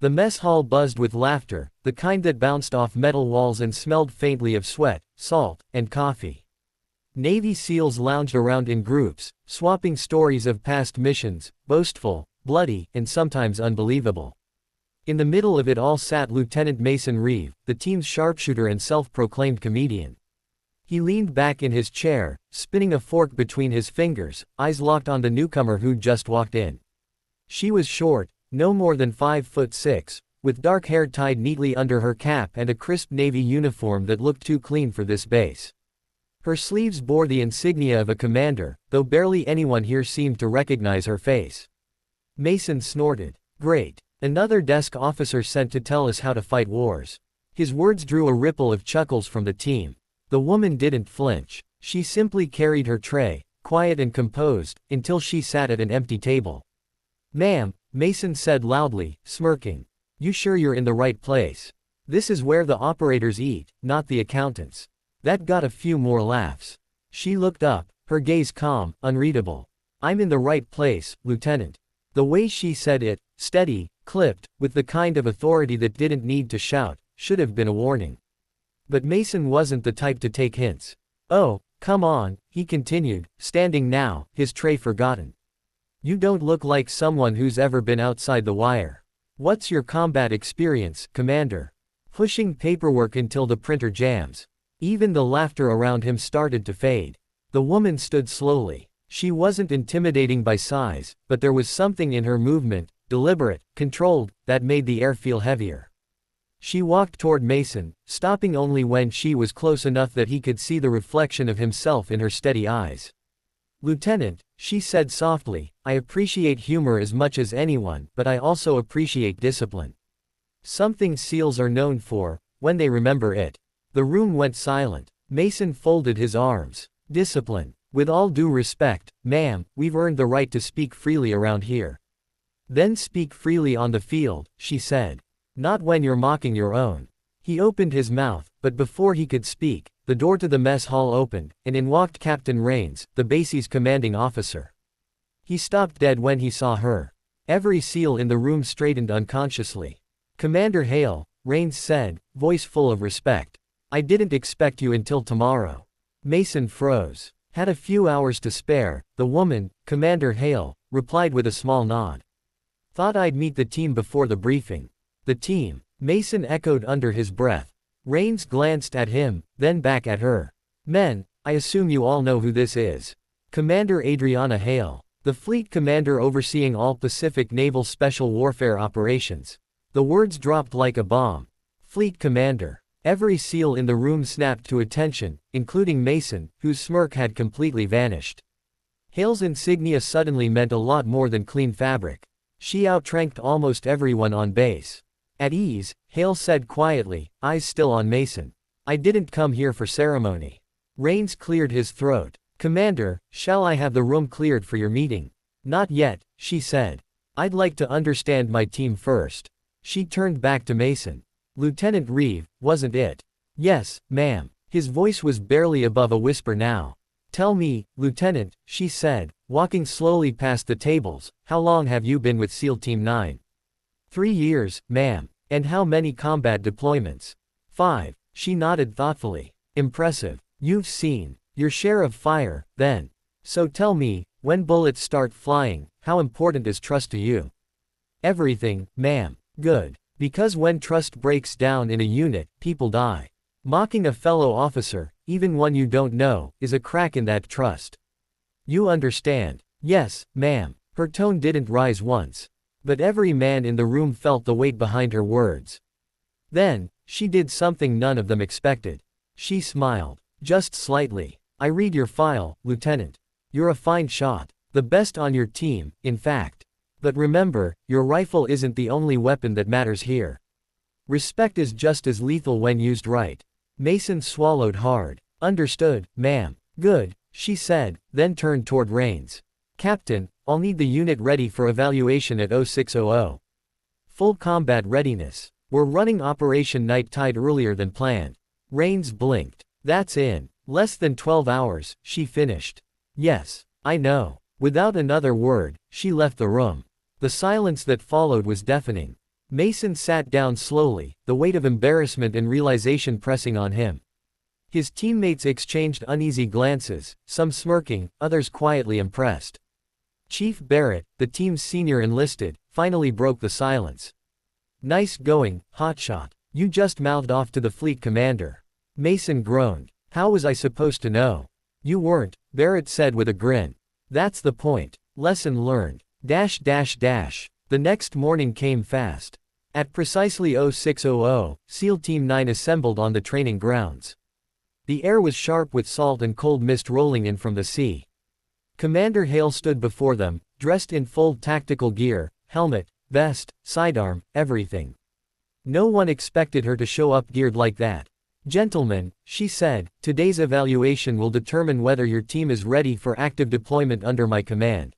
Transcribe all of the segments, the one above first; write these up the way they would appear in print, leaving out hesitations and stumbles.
The mess hall buzzed with laughter, the kind that bounced off metal walls and smelled faintly of sweat, salt, and coffee. Navy SEALs lounged around in groups, swapping stories of past missions, boastful, bloody, and sometimes unbelievable. In the middle of it all sat Lieutenant Mason Reeve, the team's sharpshooter and self-proclaimed comedian. He leaned back in his chair, spinning a fork between his fingers, eyes locked on the newcomer who'd just walked in. She was short, no more than 5'6", with dark hair tied neatly under her cap and a crisp navy uniform that looked too clean for this base. Her sleeves bore the insignia of a commander, though barely anyone here seemed to recognize her face. Mason snorted. Great. Another desk officer sent to tell us how to fight wars. His words drew a ripple of chuckles from the team. The woman didn't flinch. She simply carried her tray, quiet and composed, until she sat at an empty table. "Ma'am," Mason said loudly, smirking. "You sure you're in the right place? This is where the operators eat, not the accountants." That got a few more laughs. She looked up, her gaze calm, unreadable. "I'm in the right place, Lieutenant." The way she said it, steady, clipped, with the kind of authority that didn't need to shout, should have been a warning. But Mason wasn't the type to take hints. "Oh, come on," he continued, standing now, his tray forgotten. "You don't look like someone who's ever been outside the wire. What's your combat experience, Commander?" Pushing paperwork until the printer jams. Even the laughter around him started to fade. The woman stood slowly. She wasn't intimidating by size, but there was something in her movement, deliberate, controlled, that made the air feel heavier. She walked toward Mason, stopping only when she was close enough that he could see the reflection of himself in her steady eyes. "Lieutenant," she said softly, "I appreciate humor as much as anyone, but I also appreciate discipline. Something SEALs are known for, when they remember it." The room went silent. Mason folded his arms. "Discipline. With all due respect, ma'am, we've earned the right to speak freely around here." "Then speak freely on the field," she said. "Not when you're mocking your own." He opened his mouth, but before he could speak, the door to the mess hall opened, and in walked Captain Raines, the base's commanding officer. He stopped dead when he saw her. Every SEAL in the room straightened unconsciously. "Commander Hale," Raines said, voice full of respect. "I didn't expect you until tomorrow." Mason froze. "Had a few hours to spare," the woman, Commander Hale, replied with a small nod. "Thought I'd meet the team before the briefing." "The team," Mason echoed under his breath. Raines glanced at him, then back at her. "Men, I assume you all know who this is. Commander Adriana Hale, the fleet commander overseeing all Pacific Naval Special Warfare operations." The words dropped like a bomb. Fleet commander. Every SEAL in the room snapped to attention, including Mason, whose smirk had completely vanished. Hale's insignia suddenly meant a lot more than clean fabric. She outranked almost everyone on base. At ease, Hale said quietly, eyes still on Mason. "I didn't come here for ceremony." Raines cleared his throat. "Commander, shall I have the room cleared for your meeting?" "Not yet," she said. "I'd like to understand my team first." She turned back to Mason. "Lieutenant Reeve, wasn't it?" "Yes, ma'am." His voice was barely above a whisper now. "Tell me, Lieutenant," she said, walking slowly past the tables, "how long have you been with SEAL Team 9? 3 years, ma'am. And how many combat deployments?" 5. She nodded thoughtfully. "Impressive. You've seen your share of fire, then. So tell me, when bullets start flying, how important is trust to you?" "Everything, ma'am." "Good. Because when trust breaks down in a unit, people die. Mocking a fellow officer, even one you don't know, is a crack in that trust. You understand?" "Yes, ma'am." Her tone didn't rise once. But every man in the room felt the weight behind her words. Then, she did something none of them expected. She smiled. Just slightly. "I read your file, Lieutenant. You're a fine shot. The best on your team, in fact. But remember, your rifle isn't the only weapon that matters here. Respect is just as lethal when used right." Mason swallowed hard. "Understood, ma'am." "Good," she said, then turned toward Raines. "Captain, I'll need the unit ready for evaluation at 0600. Full combat readiness. We're running Operation Night Tide earlier than planned." Raines blinked. "That's in less than 12 hours, she finished. "Yes, I know." Without another word, she left the room. The silence that followed was deafening. Mason sat down slowly, the weight of embarrassment and realization pressing on him. His teammates exchanged uneasy glances, some smirking, others quietly impressed. Chief Barrett, the team's senior enlisted, finally broke the silence. "Nice going, hotshot. You just mouthed off to the fleet commander." Mason groaned. "How was I supposed to know?" "You weren't," Barrett said with a grin. "That's the point. Lesson learned. The next morning came fast. At precisely 0600, SEAL Team 9 assembled on the training grounds. The air was sharp with salt and cold mist rolling in from the sea. Commander Hale stood before them, dressed in full tactical gear, helmet, vest, sidearm, everything. No one expected her to show up geared like that. "Gentlemen," she said, "today's evaluation will determine whether your team is ready for active deployment under my command.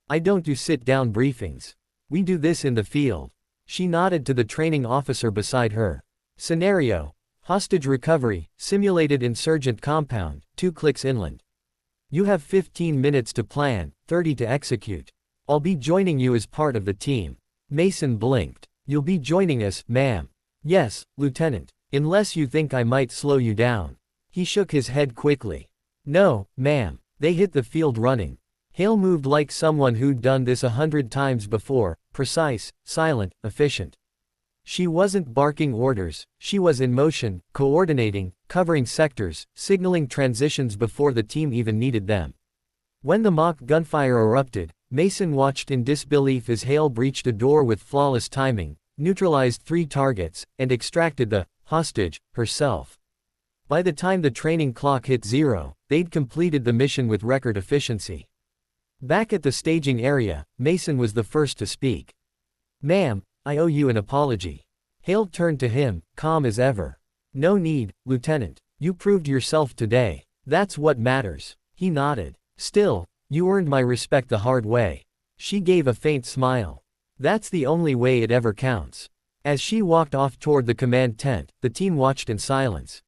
I don't do sit-down briefings. We do this in the field." She nodded to the training officer beside her. "Scenario: hostage recovery, simulated insurgent compound, 2 clicks inland. You have 15 minutes to plan, 30 to execute. I'll be joining you as part of the team." Mason blinked. "You'll be joining us, ma'am?" "Yes, Lieutenant. Unless you think I might slow you down." He shook his head quickly. "No, ma'am." They hit the field running. Hale moved like someone who'd done this 100 times before, precise, silent, efficient. She wasn't barking orders, she was in motion, coordinating, covering sectors, signaling transitions before the team even needed them. When the mock gunfire erupted, Mason watched in disbelief as Hale breached a door with flawless timing, neutralized 3 targets, and extracted the hostage herself. By the time the training clock hit 0, they'd completed the mission with record efficiency. Back at the staging area, Mason was the first to speak. "Ma'am, I owe you an apology." Hale turned to him, calm as ever. "No need, Lieutenant. You proved yourself today. That's what matters." He nodded. "Still, you earned my respect the hard way." She gave a faint smile. "That's the only way it ever counts." As she walked off toward the command tent, the team watched in silence.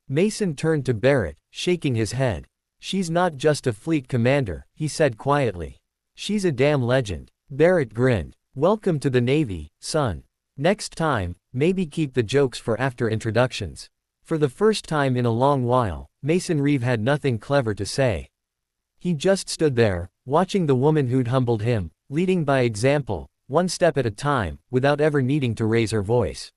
Mason turned to Barrett, shaking his head. "She's not just a fleet commander," he said quietly. "She's a damn legend." Barrett grinned. "Welcome to the Navy, son. Next time, maybe keep the jokes for after introductions." For the first time in a long while, Mason Reeve had nothing clever to say. He just stood there, watching the woman who'd humbled him, leading by example, one step at a time, without ever needing to raise her voice.